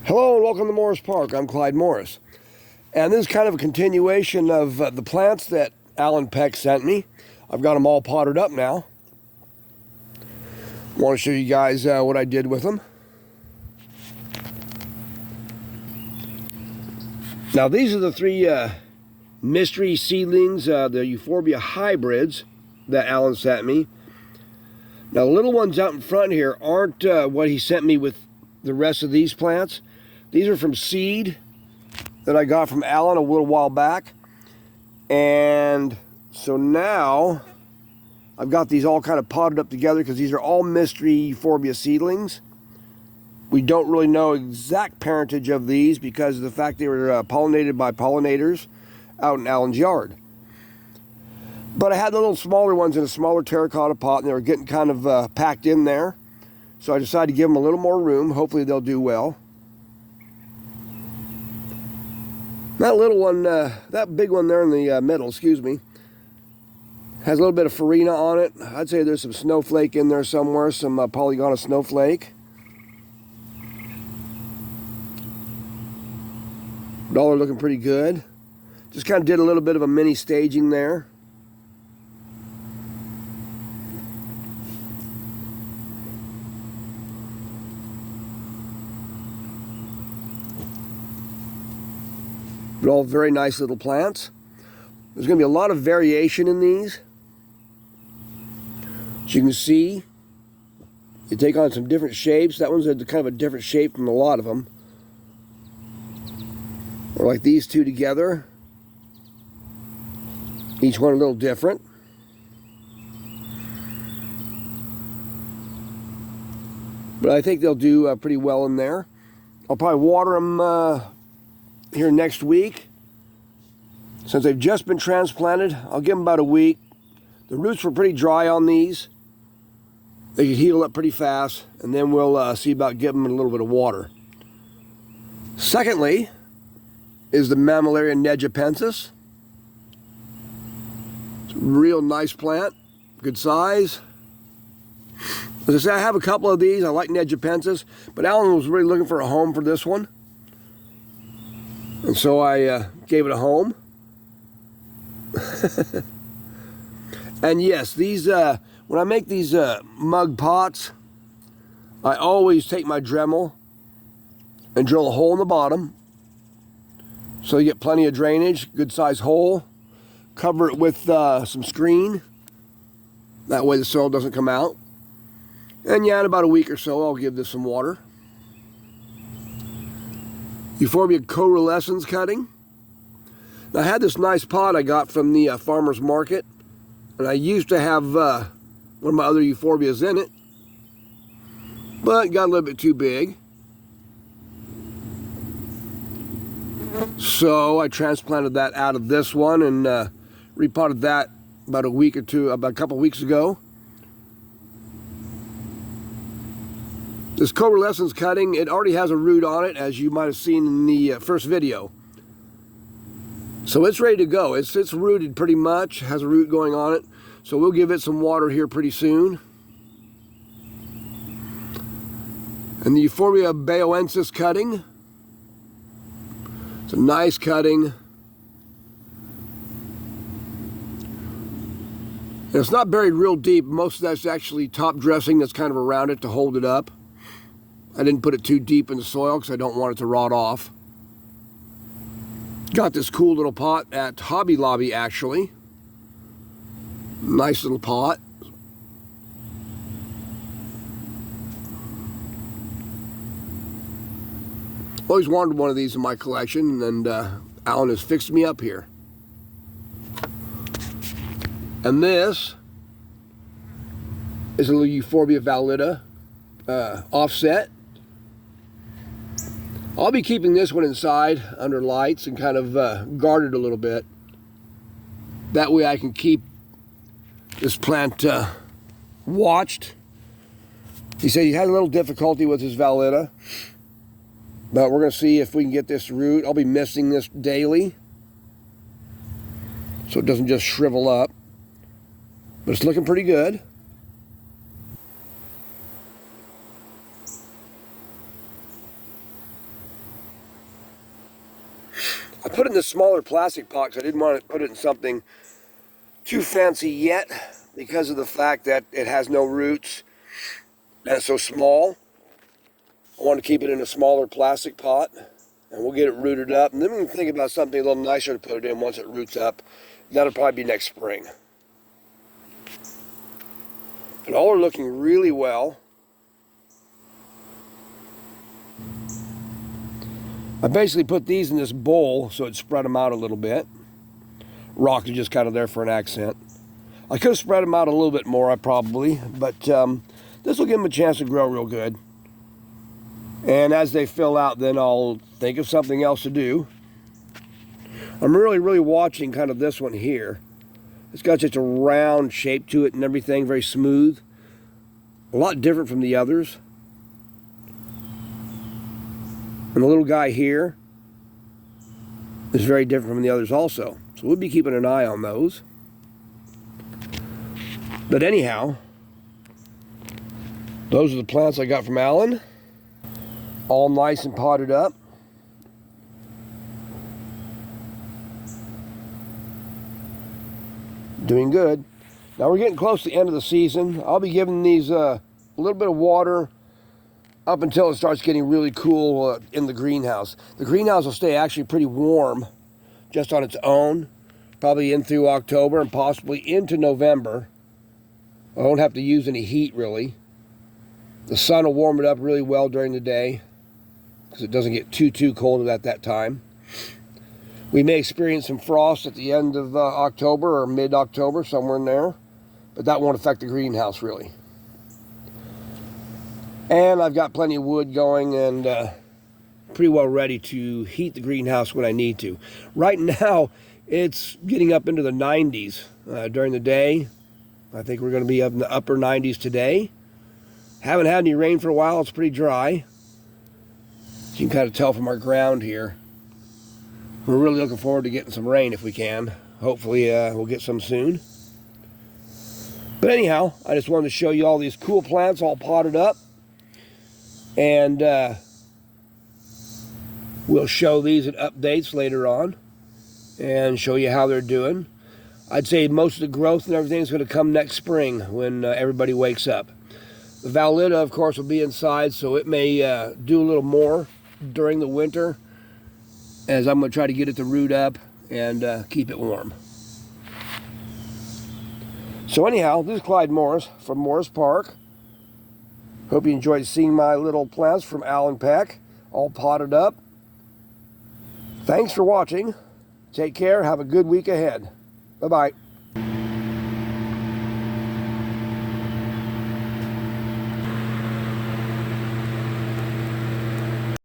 Hello and welcome to Morris Park. I'm Clyde Morris. And this is kind of a continuation of the plants that Allan Peck sent me. I've got them all potted up now. I want to show you guys what I did with them. Now these are the three mystery seedlings, the Euphorbia hybrids that Allan sent me. Now the little ones out in front here aren't what he sent me with the rest of these plants. These are from seed that I got from Allan a little while back. And so now I've got these all kind of potted up together because these are all mystery Euphorbia seedlings. We don't really know exact parentage of these because of the fact they were pollinated by pollinators out in Allan's yard. But I had the little smaller ones in a smaller terracotta pot, and they were getting kind of packed in there. So I decided to give them a little more room. Hopefully they'll do well. That little one, that big one there in the middle, excuse me, has a little bit of farina on it. I'd say there's some snowflake in there somewhere, some polygonal snowflake. But all are looking pretty good. Just kind of did a little bit of a mini staging there. But all very nice little plants. There's going to be a lot of variation in these. As you can see, you take on some different shapes. That one's a kind of a different shape from a lot of them. Or like these two together. Each one a little different. But I think they'll do pretty well in there. I'll probably water them here next week. Since they've just been transplanted, I'll give them about a week. The roots were pretty dry on these. They could heal up pretty fast, and then we'll see about giving them a little bit of water. Secondly is the Mammillaria negipensis. It's a real nice plant, good size. As I say, I have a couple of these. I like negipensis, but Allan was really looking for a home for this one. And so I gave it a home. And yes, these when I make these mug pots, I always take my Dremel and drill a hole in the bottom so you get plenty of drainage, good size hole. Cover it with some screen. That way the soil doesn't come out. And yeah, in about a week or so, I'll give this some water. Euphorbia coalescens cutting. Now, I had this nice pot I got from the farmer's market, and I used to have one of my other euphorbias in it, but it got a little bit too big. So I transplanted that out of this one and repotted that about a couple weeks ago. This coalescens cutting, it already has a root on it, as you might have seen in the first video. So it's ready to go. It's rooted pretty much, has a root going on it. So we'll give it some water here pretty soon. And the Euphorbia bayoensis cutting. It's a nice cutting. And it's not buried real deep. Most of that's actually top dressing that's kind of around it to hold it up. I didn't put it too deep in the soil because I don't want it to rot off. Got this cool little pot at Hobby Lobby, actually. Nice little pot. Always wanted one of these in my collection, and Allan has fixed me up here. And this is a little Euphorbia valida offset. I'll be keeping this one inside under lights and kind of guard it a little bit. That way I can keep this plant watched. He said he had a little difficulty with his valida, but we're going to see if we can get this root. I'll be missing this daily so it doesn't just shrivel up. But it's looking pretty good. I put it in the smaller plastic pot because I didn't want to put it in something too fancy yet because of the fact that it has no roots and it's so small. I want to keep it in a smaller plastic pot, and we'll get it rooted up, and then we can think about something a little nicer to put it in once it roots up. That'll probably be next spring. But all are looking really well. I basically put these in this bowl so it spread them out a little bit. Rocks are just kind of there for an accent. I could have spread them out a little bit more, but this will give them a chance to grow real good. And as they fill out, then I'll think of something else to do. I'm really watching kind of this one here. It's got such a round shape to it and everything, very smooth. A lot different from the others. And the little guy here is very different from the others also. So we'll be keeping an eye on those. But anyhow, those are the plants I got from Allan. All nice and potted up. Doing good. Now we're getting close to the end of the season. I'll be giving these a little bit of water up until it starts getting really cool in the greenhouse. The greenhouse will stay actually pretty warm just on its own, probably in through October and possibly into November. I won't have to use any heat really. The sun will warm it up really well during the day because it doesn't get too cold at that time. We may experience some frost at the end of October or mid-October, somewhere in there, but that won't affect the greenhouse really. And I've got plenty of wood going and pretty well ready to heat the greenhouse when I need to. Right now, it's getting up into the 90s during the day. I think we're going to be up in the upper 90s today. Haven't had any rain for a while. It's pretty dry. You can kind of tell from our ground here. We're really looking forward to getting some rain if we can. Hopefully we'll get some soon. But anyhow, I just wanted to show you all these cool plants all potted up. And we'll show these at updates later on and show you how they're doing. I'd say most of the growth and everything is going to come next spring when everybody wakes up. The Valida, of course, will be inside, so it may do a little more during the winter, as I'm going to try to get it to root up and keep it warm. So anyhow, this is Clyde Morris from Morris Park. Hope you enjoyed seeing my little plants from Allan Peck, all potted up. Thanks for watching. Take care. Have a good week ahead. Bye-bye.